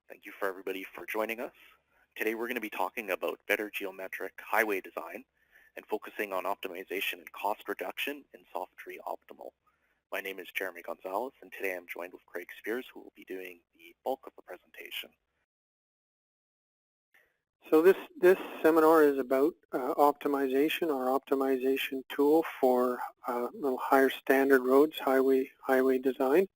Thank you for everybody for joining us. Today we're going to be talking about better geometric highway design and focusing on optimization and cost reduction in Softree Optimal. My name is Jeremy Gonzalez, and today I'm joined with Craig Spears, who will be doing the bulk of the presentation. So this seminar is about optimization, our optimization tool for little higher standard roads, highway design.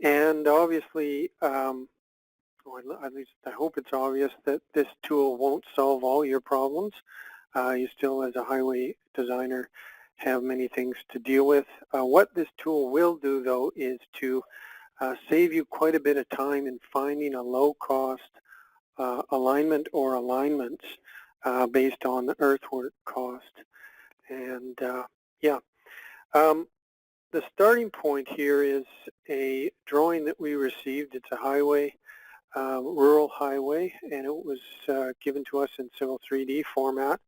And obviously, or at least I hope it's obvious that this tool won't solve all your problems. You still, as a highway designer, have many things to deal with. What this tool will do, though, is to save you quite a bit of time in finding a low-cost alignment or alignments based on the earthwork cost. And the starting point here is a drawing that we received. It's a highway, rural highway, and it was given to us in Civil 3D format.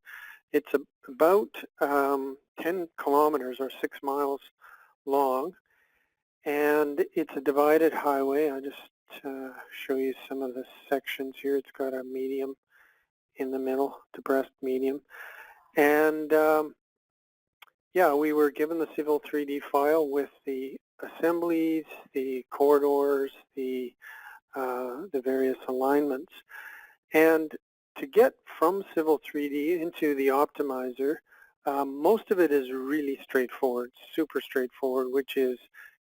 It's about 10 kilometers or 6 miles long, and it's a divided highway. I just show you some of the sections here. It's got a medium in the middle, depressed medium. And yeah, we were given the Civil 3D file with the assemblies, the corridors, the various alignments. And to get from Civil 3D into the optimizer, most of it is really straightforward, super straightforward, which is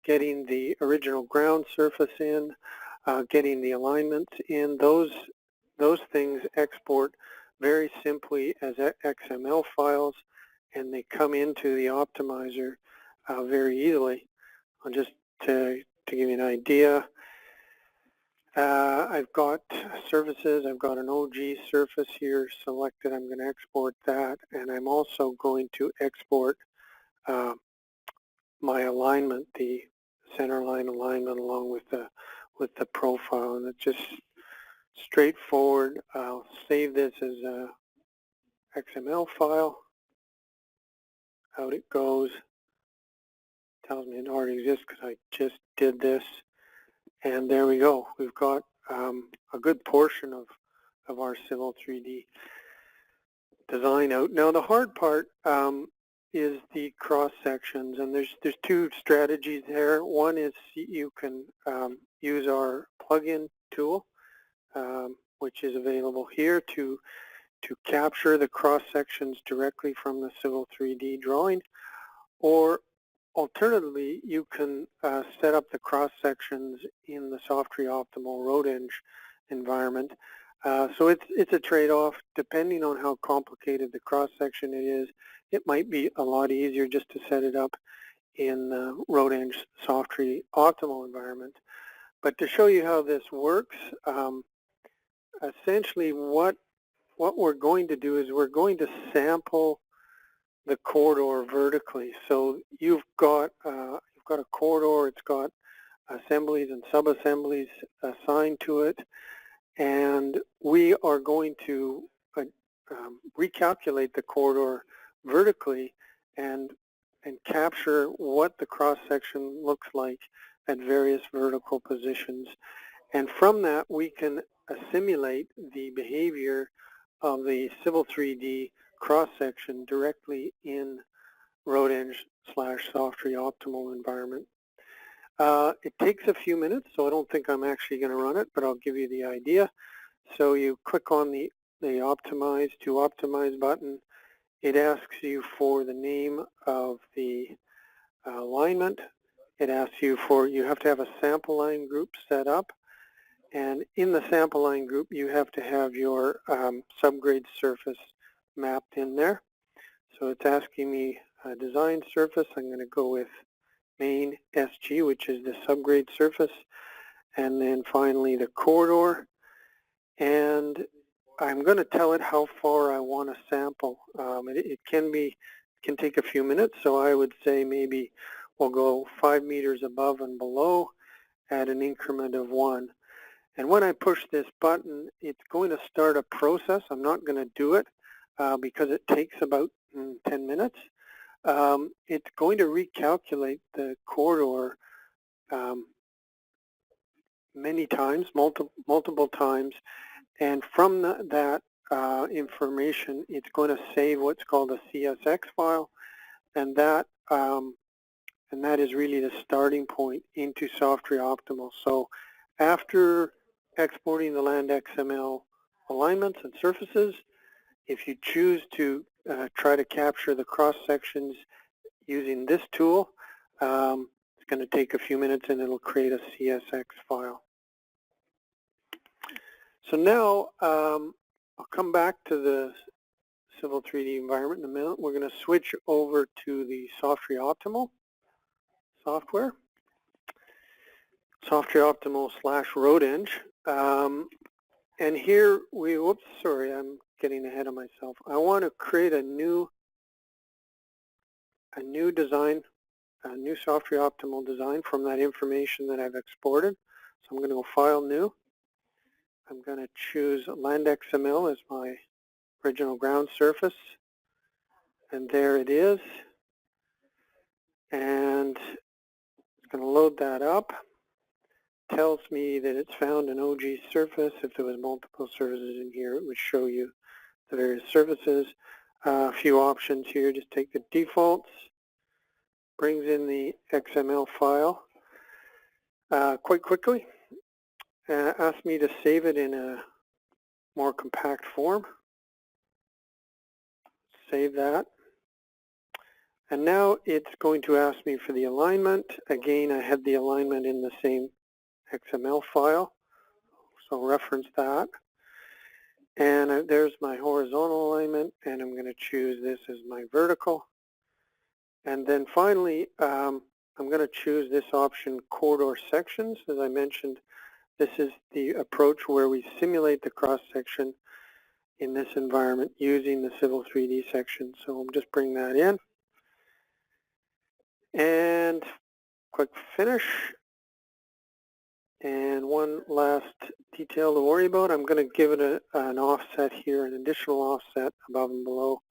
getting the original ground surface in, getting the alignments in. Those things export very simply as XML files, and they come into the optimizer very easily. Just to give you an idea, I've got surfaces. I've got an OG surface here selected. I'm going to export that, and I'm also going to export my alignment, the center line alignment, along with the profile, and it's just straightforward. I'll save this as a XML file. Out it goes. Tells me it already exists because I just did this, and there we go. We've got a good portion of our Civil 3D design out. Now the hard part is the cross sections, and there's two strategies there. One is you can use our plugin tool, which is available here to capture the cross sections directly from the Civil 3D drawing, or alternatively, you can set up the cross sections in the Softree Optimal RoadEng environment. So it's a trade-off. Depending on how complicated the cross section it is, it might be a lot easier just to set it up in RoadEng's Softree Optimal environment. But to show you how this works, essentially what we're going to do is we're going to sample the corridor vertically. So you've got a corridor. It's got assemblies and sub-assemblies assigned to it, and we are going to recalculate the corridor vertically and capture what the cross-section looks like at various vertical positions. And from that, we can assimilate the behavior of the Civil 3D cross-section directly in RoadEng/Softree Optimal environment. It takes a few minutes, so I don't think I'm actually going to run it, but I'll give you the idea. So you click on the Optimize to Optimize button. It asks you for the name of the alignment. It asks you have to have a sample line group set up. And in the sample line group, you have to have your subgrade surface mapped in there. So it's asking me a design surface. I'm going to go with main SG, which is the subgrade surface, and then finally the corridor. And I'm going to tell it how far I want to sample. It can take a few minutes, so I would say maybe we'll go 5 meters above and below at an increment of 1. And when I push this button, it's going to start a process. I'm not going to do it because it takes about 10 minutes. It's going to recalculate the corridor many times, multiple times, and from that information, it's going to save what's called a CSX file, and that is really the starting point into Softree Optimal. So after exporting the land XML alignments and surfaces, if you choose to try to capture the cross sections using this tool, it's going to take a few minutes and it'll create a CSX file. So now I'll come back to the Civil 3D environment in a minute. We're going to switch over to the Softree Optimal software. Softree Optimal / RoadEng. And here we, whoops, sorry, I'm getting ahead of myself. I want to create a new design, a new Softree Optimal design from that information that I've exported. So I'm going to go File, New. I'm going to choose Land XML as my original ground surface. And there it is. And it's going to load that up. Tells me that it's found an OG surface. If there was multiple surfaces in here, it would show you the various surfaces. A few options here. Just take the defaults. Brings in the XML file quite quickly. Asks me to save it in a more compact form. Save that. And now it's going to ask me for the alignment. Again, I had the alignment in the same XML file, so reference that. And there's my horizontal alignment, and I'm going to choose this as my vertical. And then finally, I'm going to choose this option, corridor sections. As I mentioned, this is the approach where we simulate the cross-section in this environment using the Civil 3D section. So I'll just bring that in. And quick finish. And one last detail to worry about, I'm going to give it an offset here, an additional offset above and below.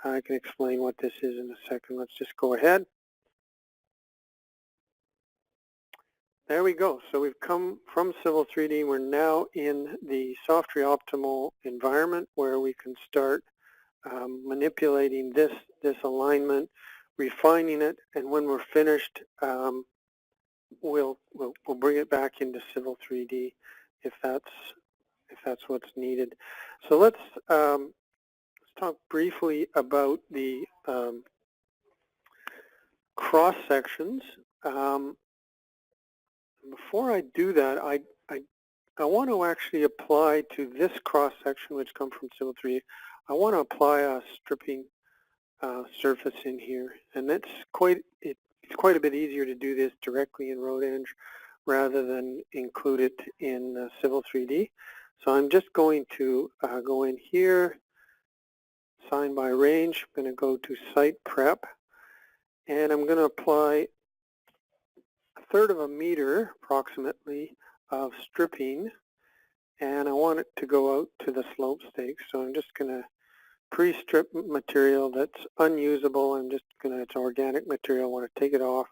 I can explain what this is in a second. Let's just go ahead. There we go. So we've come from Civil 3D. We're now in the Softree Optimal environment where we can start manipulating this alignment, refining it, and when we're finished, we'll bring it back into Civil 3D if that's what's needed. So let's talk briefly about the cross sections. Before I do that, I want to actually apply to this cross section, which comes from Civil 3D. I want to apply a stripping surface in here, and it's quite a bit easier to do this directly in RoadEng rather than include it in Civil 3D. So I'm just going to go in here, assign by range. I'm going to go to Site Prep, and I'm going to apply 1/3 of a meter approximately of stripping, and I want it to go out to the slope stake. So I'm just going to pre-strip material that's unusable. It's organic material. I want to take it off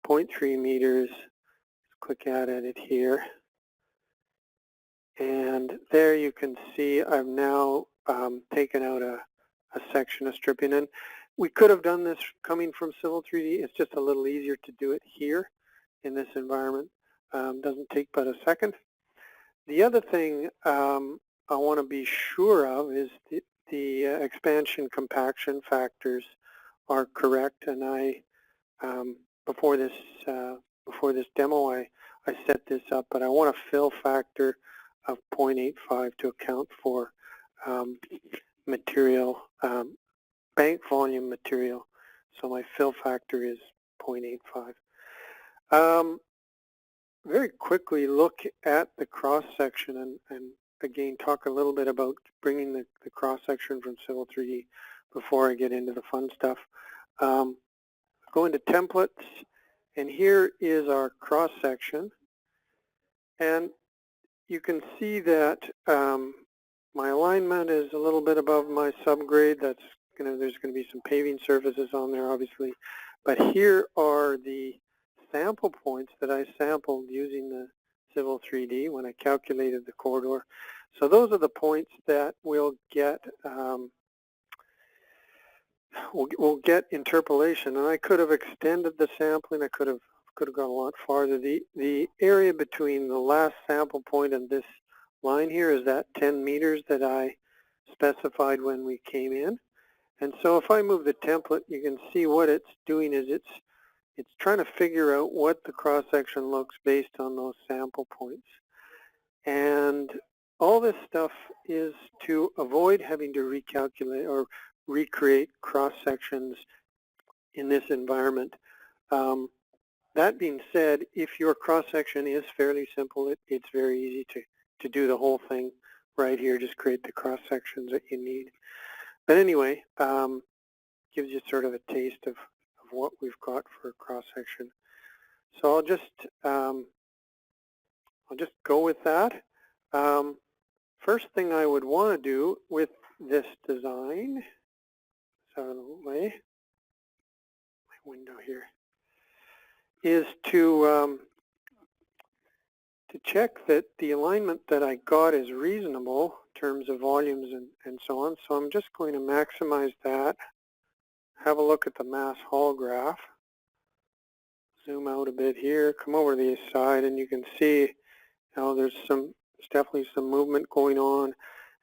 0.3 meters. Click Add Edit here. And there you can see I've now taken out a section of stripping. And we could have done this coming from Civil 3D. It's just a little easier to do it here in this environment. Doesn't take but a second. The other thing I want to be sure of is the expansion compaction factors are correct. And I before this demo I set this up, but I want a fill factor of 0.85 to account for material, bank volume material. So my fill factor is 0.85. Very quickly look at the cross section and again talk a little bit about bringing the cross section from Civil 3D before I get into the fun stuff. Go into templates, and here is our cross section, and you can see that my alignment is a little bit above my subgrade. There's going to be some paving surfaces on there, obviously, but here are the sample points that I sampled using the Civil 3D when I calculated the corridor. So those are the points that we'll get we'll get interpolation. And I could have extended the sampling. I could have gone a lot farther. The area between the last sample point and this line here is that 10 meters that I specified when we came in. And so if I move the template, you can see what it's doing is it's trying to figure out what the cross-section looks based on those sample points. And all this stuff is to avoid having to recalculate or recreate cross-sections in this environment. That being said, if your cross-section is fairly simple, it's very easy to do the whole thing right here. Just create the cross-sections that you need. But anyway, gives you sort of a taste of what we've got for cross-section. So I'll just go with that. First thing I would want to do with this design, out of the way, my window here, is to check that the alignment that I got is reasonable in terms of volumes and so on. So I'm just going to maximize that. Have a look at the mass haul graph. Zoom out a bit here, come over to the side, and you can see how there's definitely some movement going on.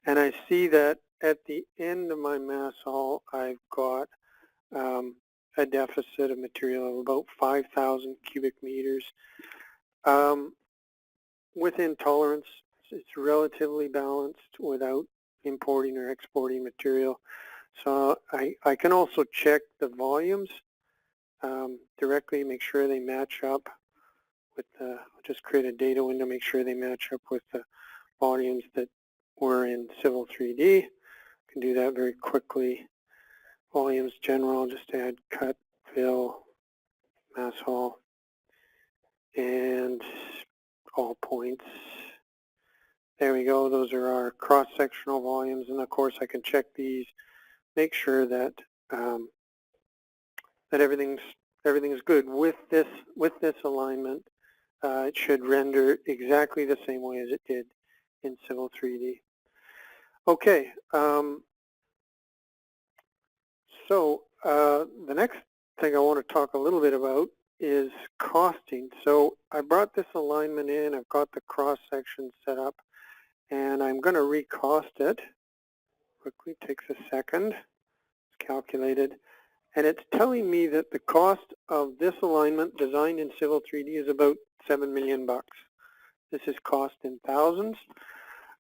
And I see that at the end of my mass haul, I've got a deficit of material of about 5,000 cubic meters. Within tolerance, it's relatively balanced without importing or exporting material. So I can also check the volumes directly, make sure they match up with the, I'll just create a data window, make sure they match up with the volumes that were in Civil 3D. Can do that very quickly. Volumes general, just add cut, fill, mass haul, and all points. There we go. Those are our cross-sectional volumes, and of course I can check these, make sure that that everything's good with this alignment. It should render exactly the same way as it did in Civil 3D. Okay, so the next thing I want to talk a little bit about is costing. So I brought this alignment in, I've got the cross section set up, and I'm going to recost it. Quickly, takes a second. It's calculated. And it's telling me that the cost of this alignment designed in Civil 3D is about $7 million. This is cost in thousands.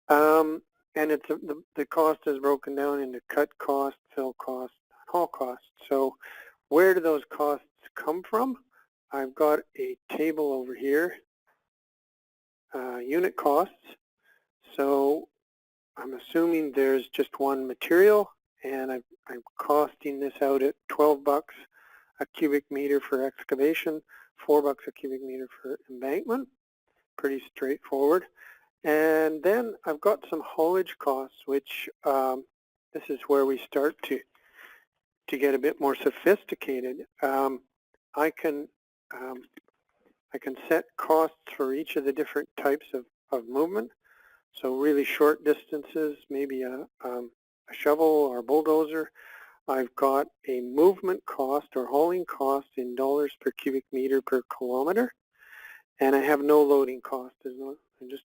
And it's the cost is broken down into cut cost, fill cost, haul cost. So where do those costs come from? I've got a table over here, unit costs. So I'm assuming there's just one material, and I'm costing this out at $12 a cubic meter for excavation, $4 a cubic meter for embankment. Pretty straightforward. And then I've got some haulage costs, which this is where we start to get a bit more sophisticated. I can set costs for each of the different types of movement. So really short distances, maybe a shovel or a bulldozer. I've got a movement cost or hauling cost in dollars per cubic meter per kilometer, and I have no loading cost. I'm just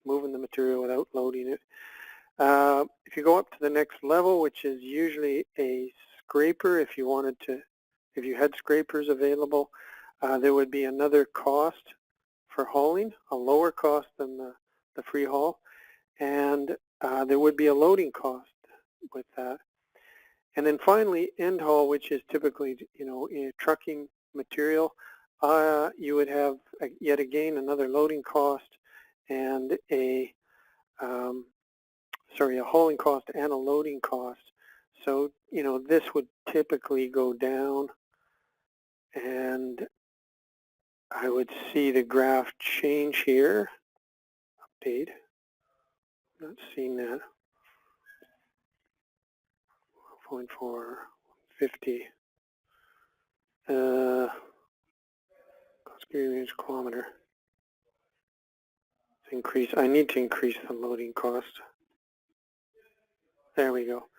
moving the material without loading it. If you go up to the next level, which is usually a scraper, if you had scrapers available, there would be another cost for hauling, a lower cost than the free haul, and there would be a loading cost with that. And then finally, end haul, which is typically, in trucking material, you would have yet again another loading cost and a hauling cost and a loading cost. So this would typically go down, and I would see the graph change here. Update. Not seeing that. 0.4, 50. Cost per kilometer. I need to increase the loading cost. There we go.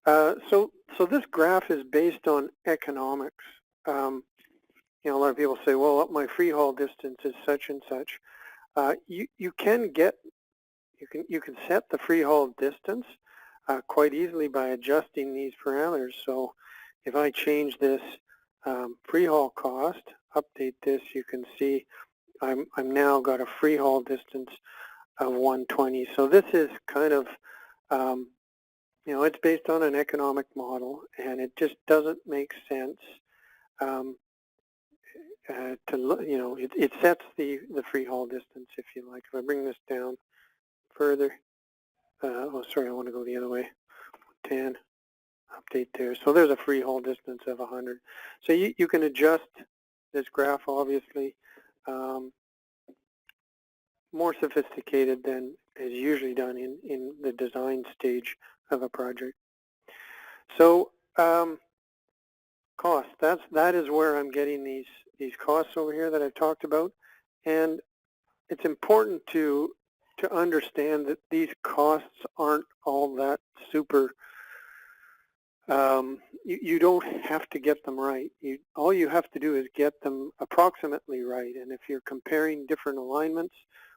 So this graph is based on economics. You know, a lot of people say, well, my free haul distance is such and such. You can set the free haul distance quite easily by adjusting these parameters. So if I change this free haul cost, update this, you can see I'm now got a free haul distance of 120. So this is kind of, you know, it's based on an economic model, and it just doesn't make sense you know, it sets the free haul distance, if you like. If I bring this down further, oh, sorry, I want to go the other way. 10, update there. So there's a free haul distance of 100. So you can adjust this graph, obviously, more sophisticated than is usually done in the design stage of a project. So cost, that is where I'm getting these costs over here that I've talked about, and it's important to understand that these costs aren't all that super. You don't have to get them right. All you have to do is get them approximately right, and if you're comparing different alignments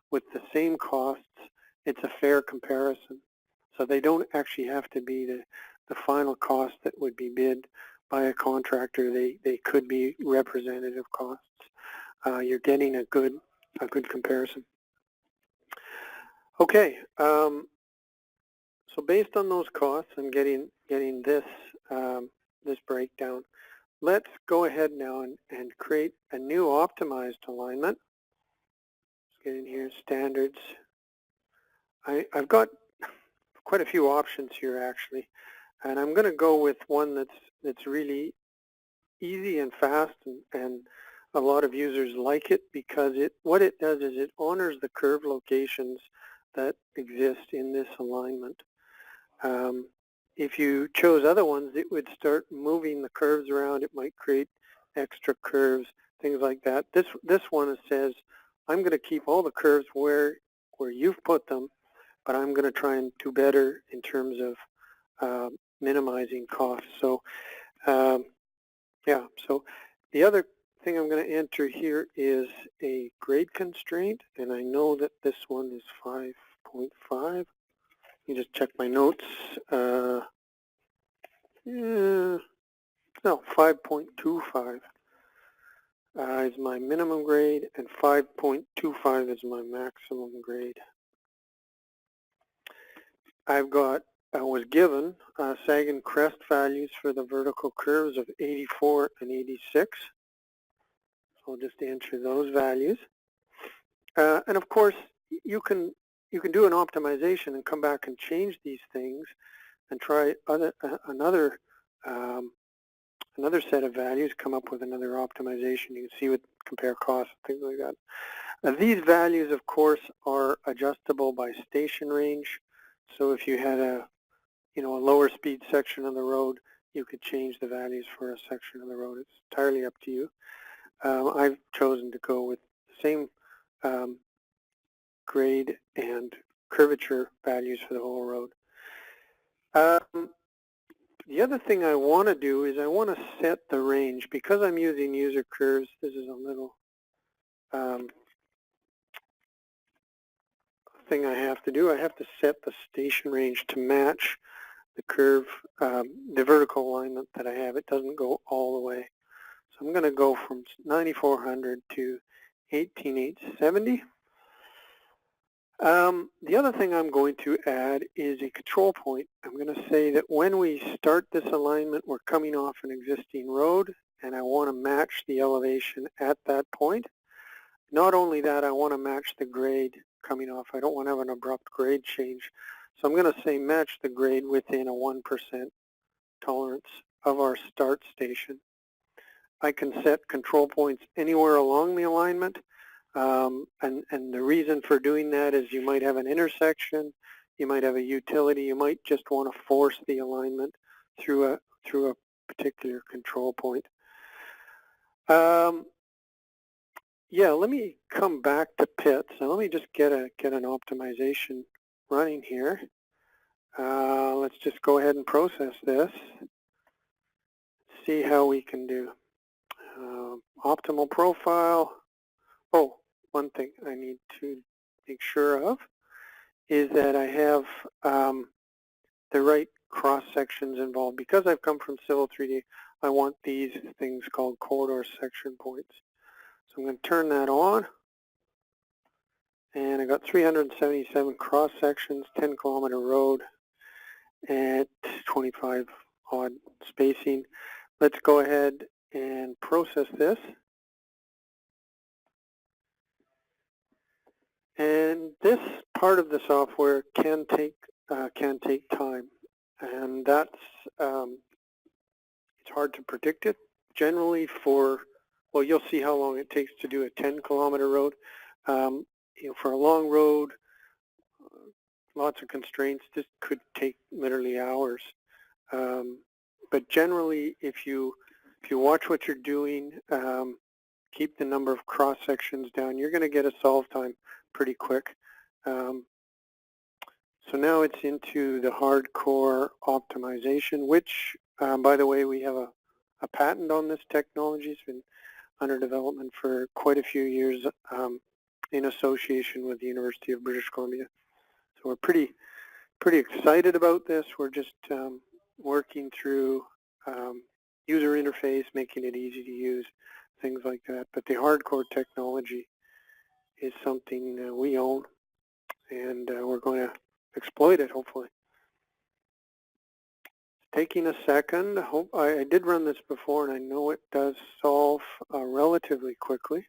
with the same costs, it's a fair comparison. So they don't actually have to be the final cost that would be bid by a contractor. They could be representative costs. You're getting a good comparison. Okay, so based on those costs and getting this this breakdown, let's go ahead now and create a new optimized alignment. Let's get in here, standards. I've got quite a few options here actually, and I'm going to go with one that's really easy and fast, and a lot of users like it because what it does is it honors the curve locations that exist in this alignment. If you chose other ones, it would start moving the curves around. It might create extra curves, things like that. This one says, I'm going to keep all the curves where you've put them, but I'm going to try and do better in terms of minimizing costs. So yeah, so the other thing I'm going to enter here is a grade constraint, and I know that this one is 5.5. Let me just check my notes. No, 5.25 is my minimum grade, and 5.25 is my maximum grade. I was given sag and crest values for the vertical curves of 84 and 86. So I'll just enter those values. And of course, you can do an optimization and come back and change these things and try another set of values, come up with another optimization. You can see with compare costs, things like that. These values, of course, are adjustable by station range. So if you had a lower speed section of the road, you could change the values for a section of the road. It's entirely up to you. I've chosen to go with the same grade and curvature values for the whole road. The other thing I want to do is I want to set the range. Because I'm using user curves, this is a little thing I have to do. I have to set the station range to match the curve, the vertical alignment that I have. It doesn't go all the way. So I'm going to go from 9400 to 18870. The other thing I'm going to add is a control point. I'm going to say that when we start this alignment, we're coming off an existing road, and I want to match the elevation at that point. Not only that, I want to match the grade coming off. I don't want to have an abrupt grade change. So I'm going to say match the grade within a 1% tolerance of our start station. I can set control points anywhere along the alignment. And the reason for doing that is you might have an intersection, you might have a utility, you might just want to force the alignment through a particular control point. Yeah, let me come back to PIT. So let me just get an optimization running here. Let's just go ahead and process this. See how we can do. Optimal profile. Oh, one thing I need to make sure of is that I have the right cross sections involved. Because I've come from Civil 3D, I want these things called corridor section points. So I'm going to turn that on. And I got 377 cross sections, 10-kilometer road at 25 odd spacing. Let's go ahead and process this. And this part of the software can take time, and that's it's hard to predict it. Generally, well, you'll see how long it takes to do a 10-kilometer road. For a long road, lots of constraints, this could take literally hours. But generally, if you watch what you're doing, keep the number of cross sections down, you're going to get a solve time pretty quick. So now it's into the hardcore optimization, which, by the way, we have a patent on this technology. It's been under development for quite a few years in association with the University of British Columbia. So we're pretty excited about this. We're just working through user interface, making it easy to use, things like that. But the hardcore technology is something we own, and we're going to exploit it, hopefully. Taking a second. I did run this before, and I know it does solve relatively quickly.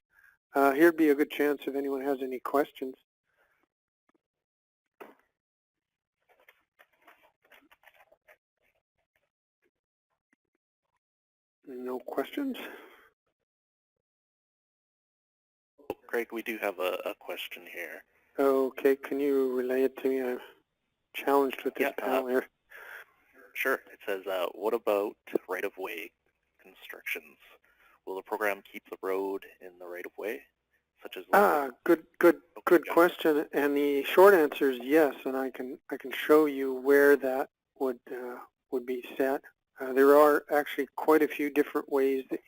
Here'd be a good chance if anyone has any questions. No questions? Greg, we do have a question here. Okay, can you relay it to me? I'm challenged with this panel here. Sure. It says, what about right-of-way constructions? Will the program keep the road in the right-of-way, such as? Good question. And the short answer is yes. And I can show you where that would be set. There are actually quite a few different ways that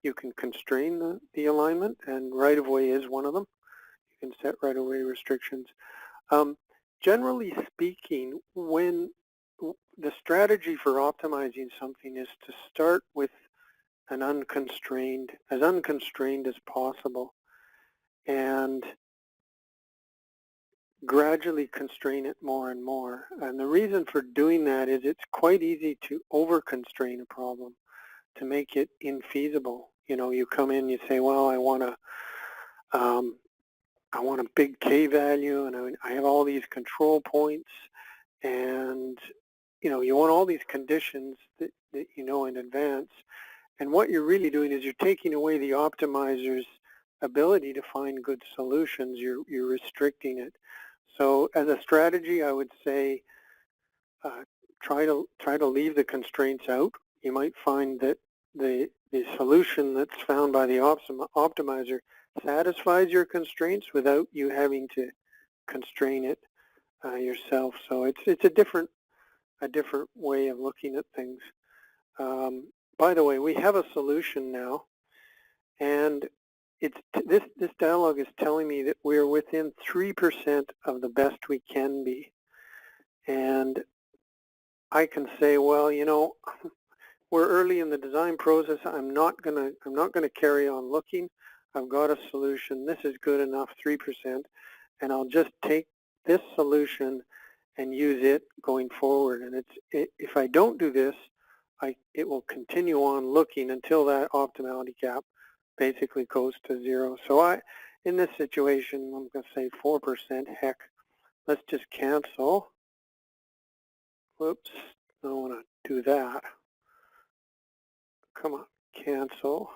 you can constrain the alignment, and right-of-way is one of them. You can set right-of-way restrictions. Generally speaking, when the strategy for optimizing something is to start with as unconstrained as possible, and gradually constrain it more and more. And the reason for doing that is it's quite easy to over-constrain a problem, to make it infeasible. You come in, you say, well, I want a big K value, and I have all these control points, and you want all these conditions that you know in advance. And what you're really doing is you're taking away the optimizer's ability to find good solutions. You're restricting it. So as a strategy, I would say try to leave the constraints out. You might find that the solution that's found by the optimizer satisfies your constraints without you having to constrain it yourself. So it's a different way of looking at things. By the way, we have a solution now, and this dialog is telling me that we're within 3% of the best we can be. And I can say, well, we're early in the design process. I'm not gonna carry on looking. I've got a solution. This is good enough, 3%, and I'll just take this solution and use it going forward. And if I don't do this, it will continue on looking until that optimality gap basically goes to 0. So in this situation, I'm going to say 4%. Heck, let's just cancel. Whoops, I don't want to do that. Come on, cancel.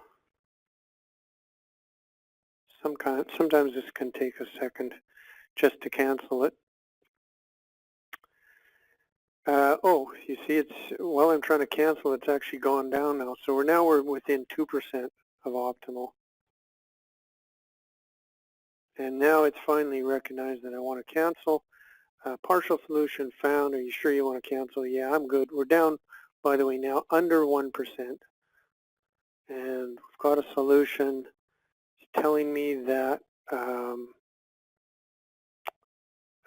Sometimes this can take a second just to cancel it. Oh, you see, while I'm trying to cancel, it's actually gone down now. So we're within 2% of optimal. And now it's finally recognized that I want to cancel. Partial solution found. Are you sure you want to cancel? Yeah, I'm good. We're down, by the way, now under 1%. And we've got a solution. It's telling me that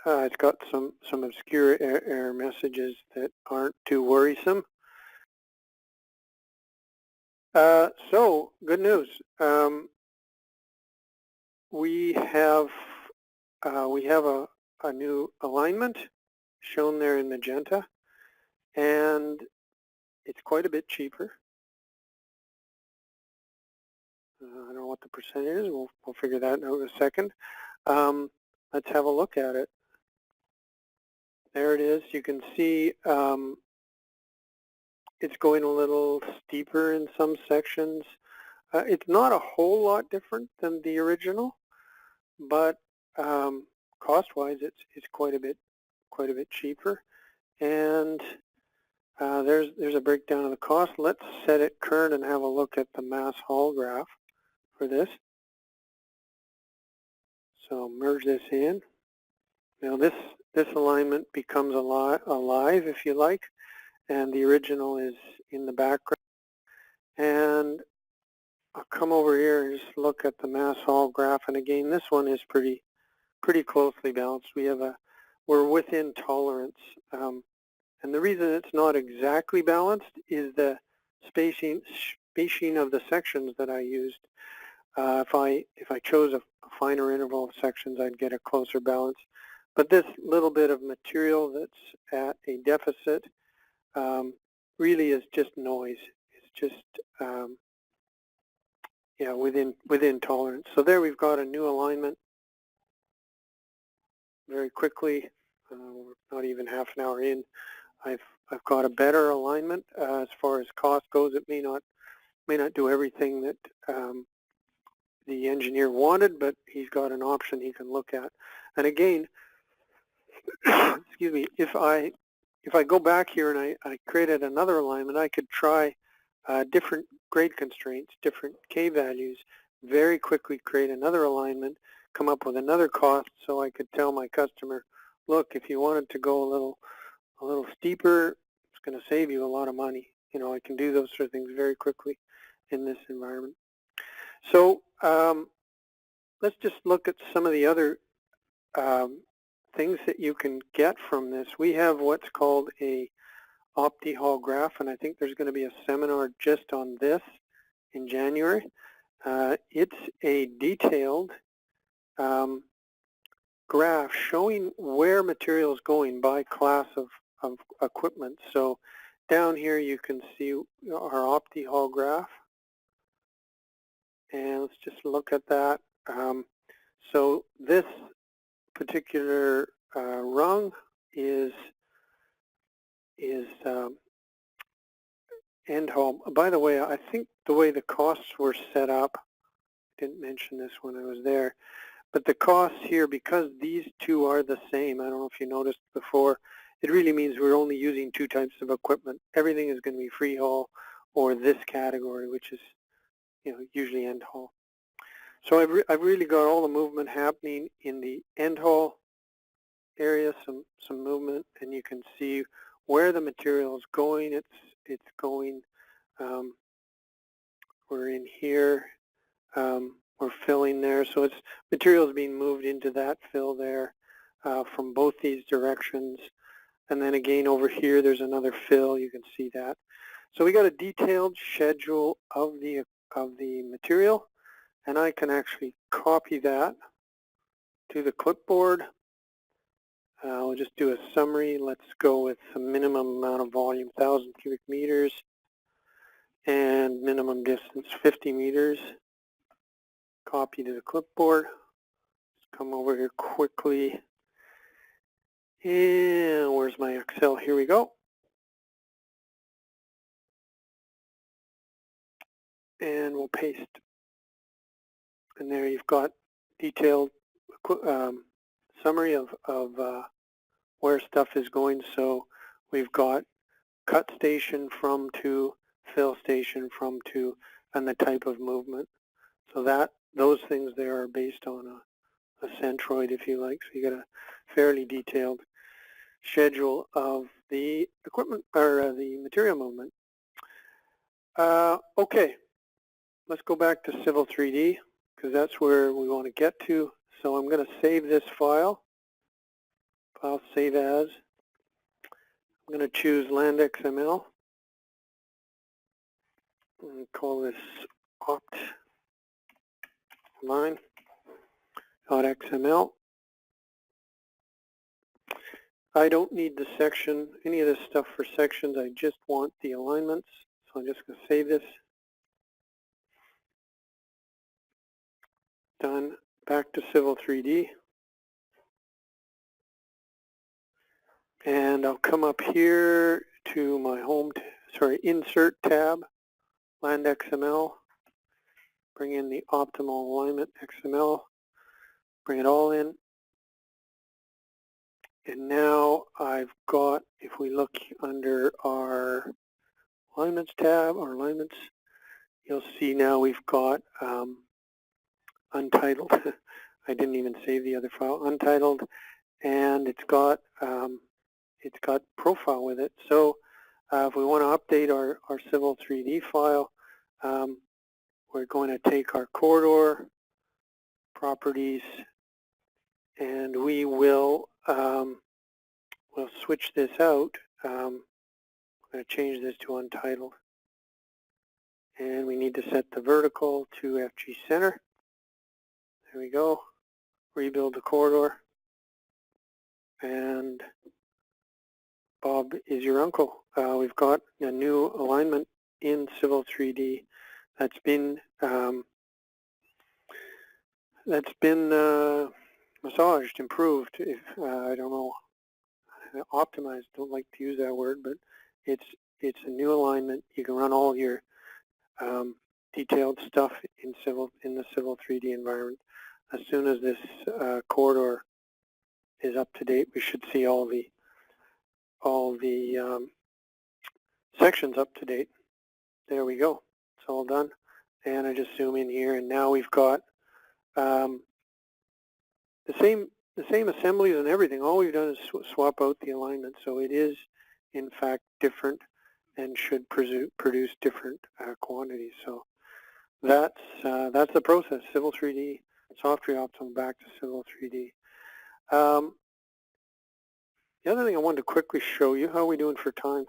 it's got some obscure error messages that aren't too worrisome. So, good news. We have a new alignment shown there in magenta, and it's quite a bit cheaper. I don't know what the percentage is. We'll figure that out in a second. Let's have a look at it. There it is. You can see it's going a little steeper in some sections. It's not a whole lot different than the original, but cost-wise, it's quite a bit cheaper. And there's a breakdown of the cost. Let's set it current and have a look at the mass haul graph for this. So merge this in. Now this alignment becomes alive, if you like, and the original is in the background. And I'll come over here and just look at the mass haul graph. And again, this one is pretty closely balanced. We're within tolerance. And the reason it's not exactly balanced is the spacing of the sections that I used. If I chose a finer interval of sections, I'd get a closer balance. But this little bit of material that's at a deficit really is just noise. It's just yeah, within tolerance. So there we've got a new alignment very quickly. We're not even half an hour in. I've got a better alignment as far as cost goes. It may not do everything that the engineer wanted, but he's got an option he can look at. And again, excuse me, if I go back here and I created another alignment, I could try different grade constraints, different K values, very quickly create another alignment, come up with another cost, so I could tell my customer, look, if you wanted to go a little steeper, it's going to save you a lot of money. You know, I can do those sort of things very quickly in this environment. So let's just look at some of the other things that you can get from this. We have what's called a OptiHaul graph, and I think there's going to be a seminar just on this in January. It's a detailed graph showing where material is going by class of equipment. So down here you can see our OptiHaul graph, and let's just look at that. So this particular rung is end haul. By the way, I think the way the costs were set up, I didn't mention this when I was there, but the costs here, because these two are the same, I don't know if you noticed before, it really means we're only using two types of equipment. Everything is going to be free haul or this category, which is, you know, usually end haul. So I've really got all the movement happening in the end haul area, some movement, and you can see where the material is going. It's going. We're in here. We're filling there, so it's material is being moved into that fill there from both these directions. And then again over here, there's another fill. You can see that. So we got a detailed schedule of the material, and I can actually copy that to the clipboard. We'll just do a summary. Let's go with a minimum amount of volume, 1,000 cubic meters, and minimum distance, 50 meters. Copy to the clipboard. Let's come over here quickly. And where's my Excel? Here we go. And we'll paste. And there you've got detailed summary of where stuff is going. So we've got cut station from to, fill station from to, and the type of movement. So those things there are based on centroid, if you like. So you got a fairly detailed schedule of the equipment or the material movement. Okay, let's go back to Civil 3D because that's where we want to get to. So I'm going to save this file. File save as. I'm going to choose land XML and call this opt_line.xml. I don't need the section, any of this stuff for sections. I just want the alignments. So I'm just going to save this. Done. Back to Civil 3D. And I'll come up here to my Insert tab, Land XML. Bring in the Optimal Alignment XML. Bring it all in. And now I've got, if we look under our Alignments tab, or Alignments, you'll see now we've got Untitled. I didn't even save the other file. Untitled, and it's got Profile with it. So if we want to update our Civil 3D file, we're going to take our corridor properties, and we will we'll switch this out. I'm going to change this to Untitled, and we need to set the vertical to FG Center. There we go. Rebuild the corridor, and Bob is your uncle. We've got a new alignment in Civil 3D that's been massaged, improved. If I don't know, optimized. Don't like to use that word, but it's a new alignment. You can run all your detailed stuff in the Civil 3D environment. As soon as this corridor is up to date, we should see all the sections up to date. There we go. It's all done. And I just zoom in here, and now we've got the same assemblies and everything. All we've done is swap out the alignment, so it is in fact different and should produce different quantities. So that's the process. Civil 3D, Softree Optimal, back to Civil 3D. The other thing I wanted to quickly show you, how are we doing for time?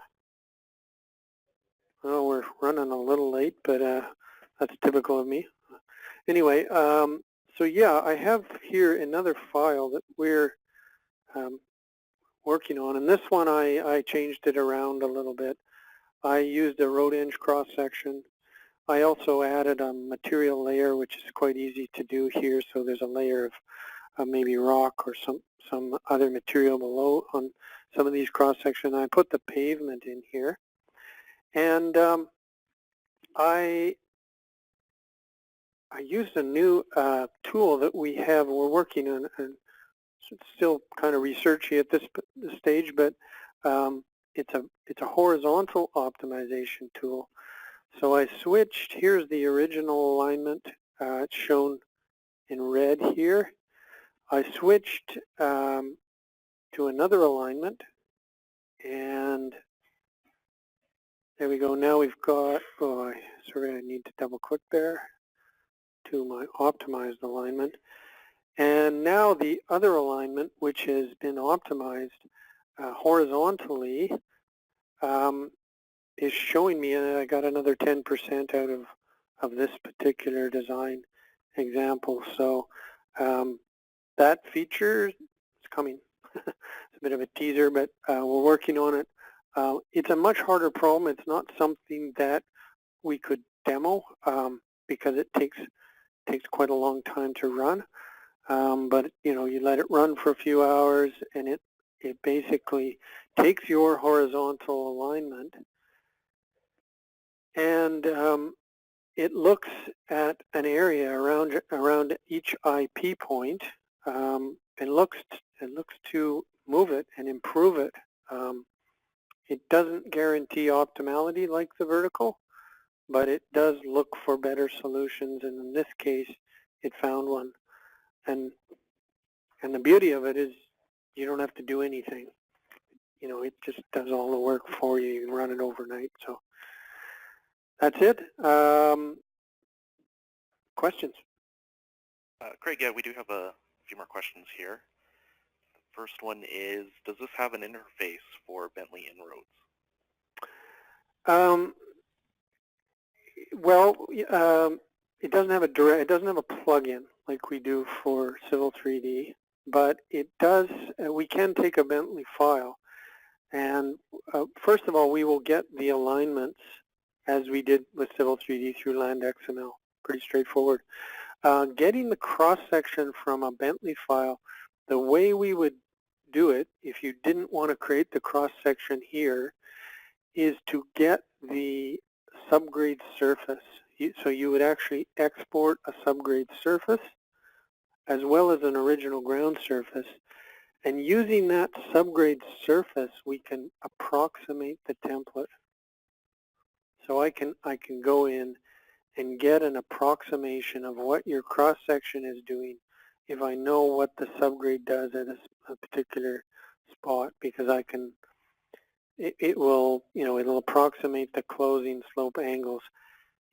Well, we're running a little late, but that's typical of me. Anyway, so yeah, I have here another file that we're working on, and this one I changed it around a little bit. I used a RoadEng cross-section. I also added a material layer, which is quite easy to do here. So there's a layer of maybe rock or some other material below on some of these cross-sections. I put the pavement in here, and I used a new tool that we have. We're working on, and it's still kind of researchy at this stage, but it's a horizontal optimization tool. So I switched. Here's the original alignment. It's shown in red here. I switched to another alignment, and there we go. Now we've got, sorry, I need to double click there to my optimized alignment. And now the other alignment, which has been optimized horizontally, is showing me, and I got another 10% out of this particular design example. So that feature is coming. It's a bit of a teaser, but we're working on it. It's a much harder problem. It's not something that we could demo because it takes quite a long time to run. But you let it run for a few hours, and it basically takes your horizontal alignment, and it looks at an area around each IP point, and looks to move it and improve it. It doesn't guarantee optimality like the vertical, but it does look for better solutions, and in this case, it found one. And And the beauty of it is you don't have to do anything. You know, it just does all the work for you. You can run it overnight. So that's it. Questions? Craig, yeah, we do have a few more questions here. The first one is, does this have an interface for Bentley inroads? It doesn't have a plug-in like we do for Civil 3D, but it does. We can take a Bentley file, and first of all, we will get the alignments as we did with Civil 3D through Land XML. Pretty straightforward. Getting the cross-section from a Bentley file, the way we would do it, if you didn't want to create the cross-section here, is to get the subgrade surface. So you would actually export a subgrade surface as well as an original ground surface. And using that subgrade surface, we can approximate the template. So I can go in and get an approximation of what your cross-section is doing if I know what the subgrade does at a particular spot, because I can, it'll approximate the closing slope angles.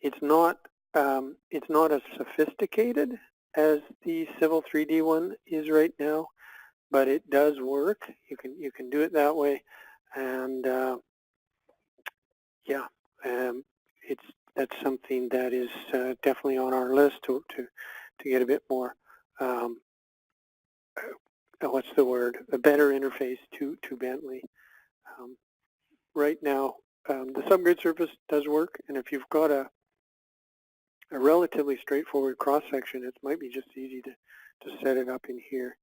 It's not as sophisticated as the Civil 3D one is right now, but it does work. You can do it that way, and that's something that is definitely on our list to get a bit more. What's the word? A better interface to Bentley. Right now, the subgrade surface does work, and if you've got a relatively straightforward cross-section, it might be just easy to set it up in here.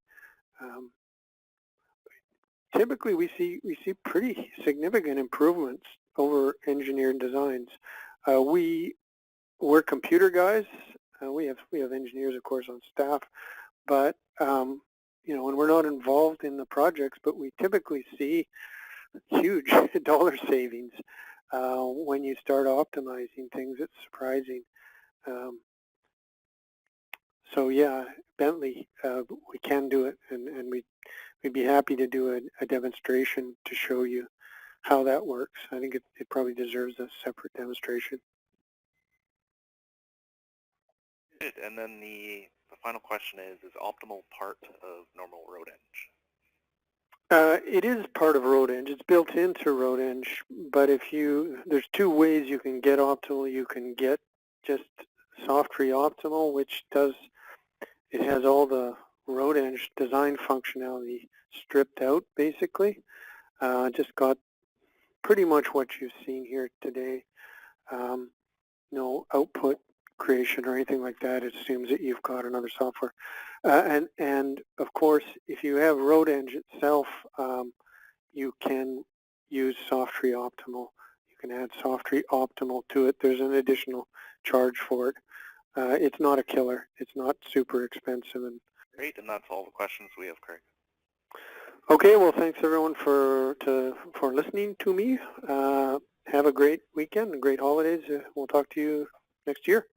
Typically, we see pretty significant improvements over engineered designs. We're computer guys. We have engineers, of course, on staff, but and we're not involved in the projects, but we typically see huge dollar savings when you start optimizing things. It's surprising. So yeah, Bentley, we can do it, and we'd be happy to do a demonstration to show you how that works. I think it probably deserves a separate demonstration. Good. And then the final question is Optimal part of normal RoadEng? It is part of RoadEng. It's built into RoadEng, but there's two ways you can get Optimal. You can get just Softree Optimal, which it has all the RoadEng design functionality stripped out, basically. Just got pretty much what you've seen here today. No output creation or anything like that. It assumes that you've got another software. And of course, if you have RoadEng itself, you can use Softree Optimal. You can add Softree Optimal to it. There's an additional charge for it. It's not a killer. It's not super expensive. Great, and that's all the questions we have, Craig. Okay, well, thanks everyone for listening to me. Have a great weekend and great holidays. We'll talk to you next year.